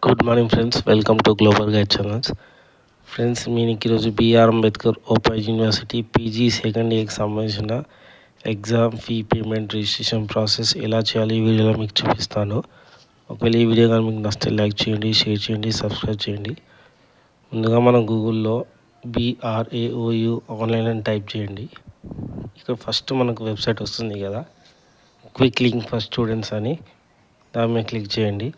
Good morning friends, welcome to global guide channels. Friends, మీకు ఈరోజు BR Ambedkar open university PG second ఇయర్కి సంబంధించిన exam fee payment registration process ఎలా చేయాలి ఈ వీడియోలో మీకు చూపిస్తాను. ఒకవేళ ఈ వీడియో కానీ మీకు నచ్చితే లైక్ చేయండి, షేర్ చేయండి, సబ్స్క్రైబ్ చేయండి. ముందుగా మనం గూగుల్లో BRAOU ఆన్లైన్ అని టైప్ చేయండి. ఇక్కడ ఫస్ట్ మనకు వెబ్సైట్ వస్తుంది కదా, క్విక్ లింక్ ఫర్ స్టూడెంట్స్ అని, దాని మీద క్లిక్ చేయండి.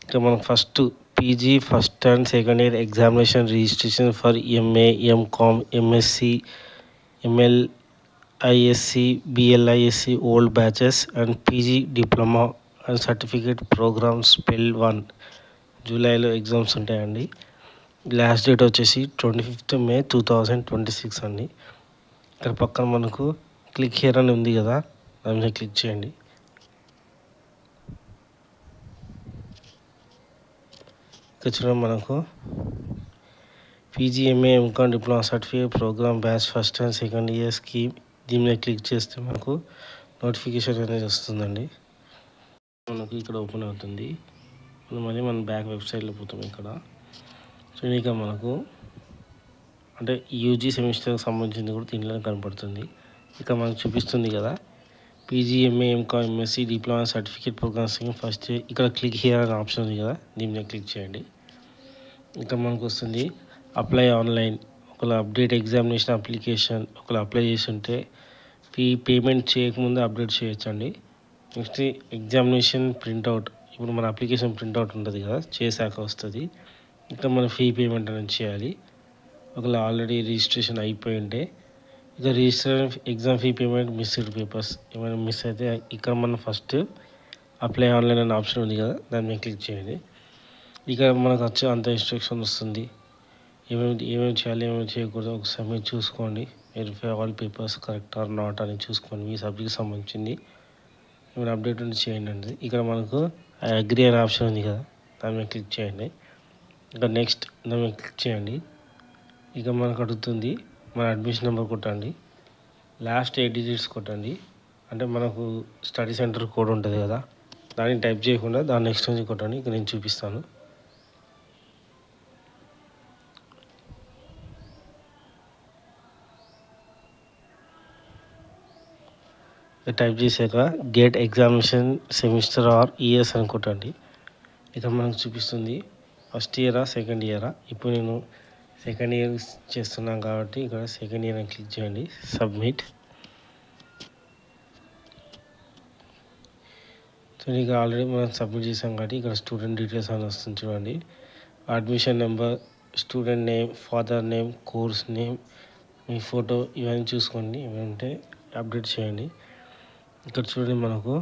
ఇక్కడ మనకు first PG first and second year examination registration for MA, MCOM, MSc, MLISC, BLISC old batches and PG diploma and certificate programmes spell 1 జూలైలో ఎగ్జామ్స్ ఉంటాయండి. లాస్ట్ డేట్ వచ్చేసి 25th May 2026 అండి. ఇక్కడ పక్కన మనకు క్లిక్ హియర్ అని ఉంది కదా, దాని మీద క్లిక్ చేయండి. ఇక్కడ చూడండి, మనకు PG, MA, MCOM diploma certificate programme batch first and second year scheme, దీని మీద క్లిక్ చేస్తే మనకు నోటిఫికేషన్ అనేది వస్తుందండి. మనకు ఇక్కడ ఓపెన్ అవుతుంది. మళ్ళీ మనం బ్యాక్ వెబ్సైట్లో పోతాం. ఇక్కడ చూడండి, ఇక మనకు అంటే యూజీ సెమిస్టర్కి సంబంధించింది కూడా దీనిలో కనపడుతుంది. ఇక మనకు చూపిస్తుంది కదా, PG, MA, MCOM, MSc diploma certificate programmes first year. ఇక్కడ క్లిక్ హియర్ అనే ఆప్షన్ ఉంది కదా, దీని మీద క్లిక్ చేయండి. ఇక్కడ మనకు వస్తుంది అప్లై ఆన్లైన్. ఒకవేళ అప్డేట్ ఎగ్జామినేషన్ అప్లికేషన్ ఒకవేళ అప్లై చేసి ఉంటే పేమెంట్ చేయకముందు అప్డేట్ చేయొచ్చండి. నెక్స్ట్ ఎగ్జామినేషన్ ప్రింట్అవుట్, ఇప్పుడు మన అప్లికేషన్ ప్రింట్అవుట్ ఉంటుంది కదా, చేశాక వస్తుంది. ఇక్కడ మనం ఫీ పేమెంట్ అనేది చేయాలి. ఒకవేళ ఆల్రెడీ రిజిస్ట్రేషన్ అయిపోయి ఉంటే ఇక registration exam fee payment missed papers ఏమైనా మిస్ అయితే ఇక్కడ మనం ఫస్ట్ అప్లై ఆన్లైన్ అనే ఆప్షన్ ఉంది కదా, దాని మీద క్లిక్ చేయండి. ఇక మనకు వచ్చే అంత ఇన్స్ట్రక్షన్ వస్తుంది, ఏమేమి చేయాలి ఏమేమి చేయకూడదు ఒకసారి మీరు చూసుకోండి. Verify all papers correct or not అని చూసుకోండి. మీ సబ్జెక్ట్కి సంబంధించింది ఏమైనా అప్డేట్ ఉంటే చేయండి అండి. ఇక్కడ మనకు అగ్రీ అనే ఆప్షన్ ఉంది కదా, దాని మీద క్లిక్ చేయండి. ఇంకా నెక్స్ట్ దాని మీద క్లిక్ చేయండి. ఇక మనకు అడుగుతుంది మన అడ్మిషన్ నెంబర్ కొట్టండి, లాస్ట్ 8 digits కొట్టండి. అంటే మనకు స్టడీ సెంటర్ కోడ్ ఉంటుంది కదా, దాన్ని టైప్ చేయకుండా దాని నెక్స్ట్ నుంచి కొట్టండి. ఇక నేను చూపిస్తాను. టైప్ చేశాక get examination semester or years అని కొట్టండి. ఇక మనకు చూపిస్తుంది ఫస్ట్ ఇయరా సెకండ్ ఇయరా. ఇప్పుడు నేను సెకండ్ ఇయర్ చేస్తున్నాం కాబట్టి ఇక్కడ సెకండ్ ఇయర్ అని క్లిక్ చేయండి. సబ్మిట్. సో ఇక ఆల్రెడీ మనం సబ్మిట్ చేసాం కాబట్టి ఇక్కడ స్టూడెంట్ డీటెయిల్స్ అని వస్తుంది చూడండి. Admission number, student name, father name, course name, మీ ఫోటో ఇవన్నీ చూసుకోండి. ఏమంటే అప్డేట్ చేయండి. ఇక్కడ చూడండి, మనకు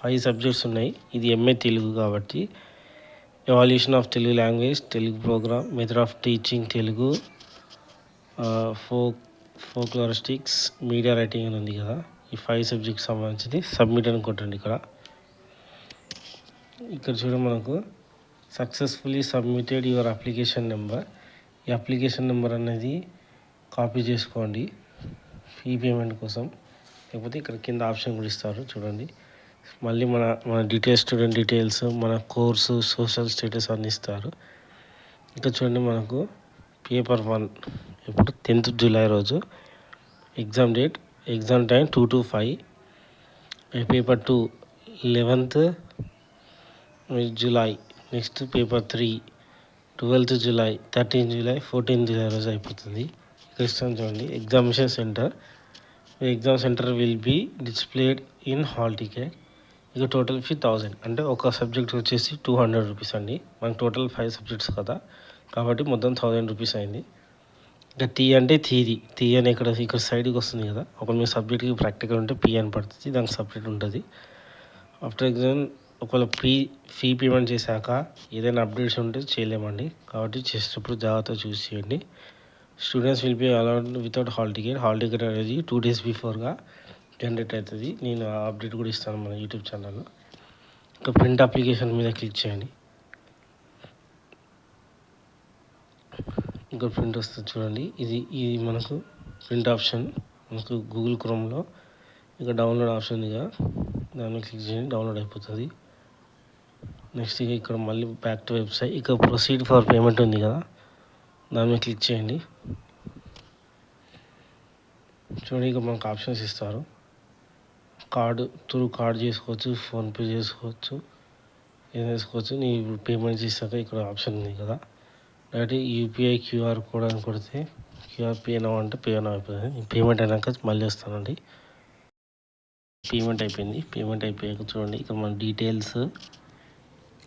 5 సబ్జెక్ట్స్ ఉన్నాయి. ఇది MA తెలుగు కాబట్టి evaluation of Telugu language, Telugu program, method of teaching Telugu, folkloristics, media writing అని ఉంది కదా, ఈ 5 సబ్జెక్ట్స్ సంబంధించింది సబ్మిట్ అని కొట్టండి. ఇక్కడ చూడండి, మనకు successfully submitted your application number. ఈ అప్లికేషన్ నెంబర్ అనేది కాపీ చేసుకోండి ఫీ పేమెంట్ కోసం. లేకపోతే ఇక్కడ కింద ఆప్షన్ కూడా ఇస్తారు చూడండి. మళ్ళీ మన డీటెయిల్స్, స్టూడెంట్ డీటెయిల్స్, మన కోర్సు, సోషల్ స్టేటస్ అన్నీ ఇస్తారు. ఇక్కడ చూడండి, మనకు పేపర్ 1 ఇప్పుడు 10th July రోజు exam date, exam time 2 to 5. Paper 2 11th July. Next paper 3 12th July, 13th July, 14th July రోజు అయిపోతుంది. ఇక్కడ చూడండి, examination centre. Exam centre will be displayed in hall ticket. ఇక టోటల్ ఫీ 1000. అంటే ఒక subject వచ్చేసి 200 rupees అండి. మనకు టోటల్ 5 సబ్జెక్ట్స్ కదా కాబట్టి మొత్తం 1000 రూపీస్ అయింది. ఇక టీ అంటే టీ అని ఇక్కడ సైడ్కి వస్తుంది కదా, ఒక మీ సబ్జెక్ట్కి ప్రాక్టికల్ ఉంటే P అని పడుతుంది, దానికి సపరేట్ ఉంటుంది. ఆఫ్టర్ ఎగ్జామ్ ఒకవేళ ఫీ పేమెంట్ చేశాక ఏదైనా అప్డేట్స్ ఉంటే చేయలేమండి, కాబట్టి చేసేటప్పుడు జాగ్రత్తగా చూసి చేయండి. Students will be allowed without hall ticket. Hall ticket అనేది 2 days బిఫోర్గా జనరేట్ అవుతుంది. నేను ఆ అప్డేట్ కూడా ఇస్తాను మన యూట్యూబ్ ఛానల్లో. ఇంకా ప్రింట్ అప్లికేషన్ మీద క్లిక్ చేయండి. ఇంకా ప్రింట్ వస్తుంది చూడండి. ఇది మనకు ప్రింట్ ఆప్షన్. మనకు గూగుల్ క్రోమ్లో ఇక డౌన్లోడ్ ఆప్షన్ ఉంది కదా, దాని మీద క్లిక్ చేయండి, డౌన్లోడ్ అయిపోతుంది. నెక్స్ట్ ఇక్కడ మళ్ళీ బ్యాక్ టు వెబ్సైట్. ఇక్కడ ప్రొసీడ్ ఫర్ పేమెంట్ ఉంది కదా, దాని మీద క్లిక్ చేయండి. చూడండి ఇక మనకు ఆప్షన్స్ ఇస్తారు. కార్డ్ చేసుకోవచ్చు, ఫోన్పే చేసుకోవచ్చు, ఏం చేసుకోవచ్చు. నీ పేమెంట్ చేసాక ఇక్కడ ఆప్షన్ ఉంది కదా, డైరెక్ట్ యూపీఐ క్యూఆర్ కోడ్ అని కొడితే క్యూఆర్ పే నౌ అంటే పే నౌ అయిపోతుంది. పేమెంట్ అయినాక మళ్ళీ వస్తానండి. పేమెంట్ అయిపోయింది. పేమెంట్ అయిపోయాక చూడండి ఇక్కడ మన డీటెయిల్స్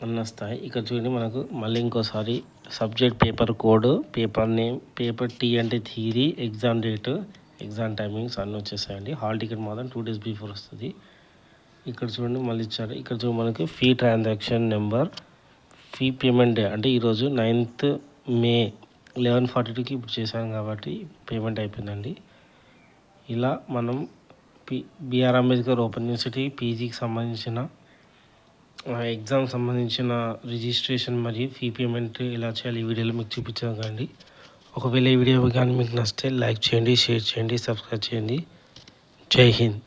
అన్నీ వస్తాయి. ఇక్కడ చూడండి మనకు మళ్ళీ ఇంకోసారి subject paper code, paper name, paper T అంటే theory, exam date, exam timings అన్నీ వచ్చేసాయండి. హాల్ టికెట్ మాత్రం 2 days బిఫోర్ వస్తుంది. ఇక్కడ చూడండి మళ్ళీ ఇచ్చారు. ఇక్కడ చూడండి మనకి fee transaction number, fee payment day అంటే ఈరోజు 9th May 11:42కి ఇప్పుడు చేశాను కాబట్టి పేమెంట్ అయిపోయిందండి. ఇలా మనం బిఆర్ అంబేద్కర్ ఓపెన్ యూనివర్సిటీ పీజీకి సంబంధించిన ఎగ్జామ్ సంబంధించిన రిజిస్ట్రేషన్ మరియు ఫీ పేమెంట్ ఎలా చేయాలి ఈ వీడియోలో మీకు చూపించాను కానీ. ఒకవేళ ఈ వీడియో కానీ మీకు నచ్చితే లైక్ చేయండి, షేర్ చేయండి, సబ్స్క్రైబ్ చేయండి. జై హింద్.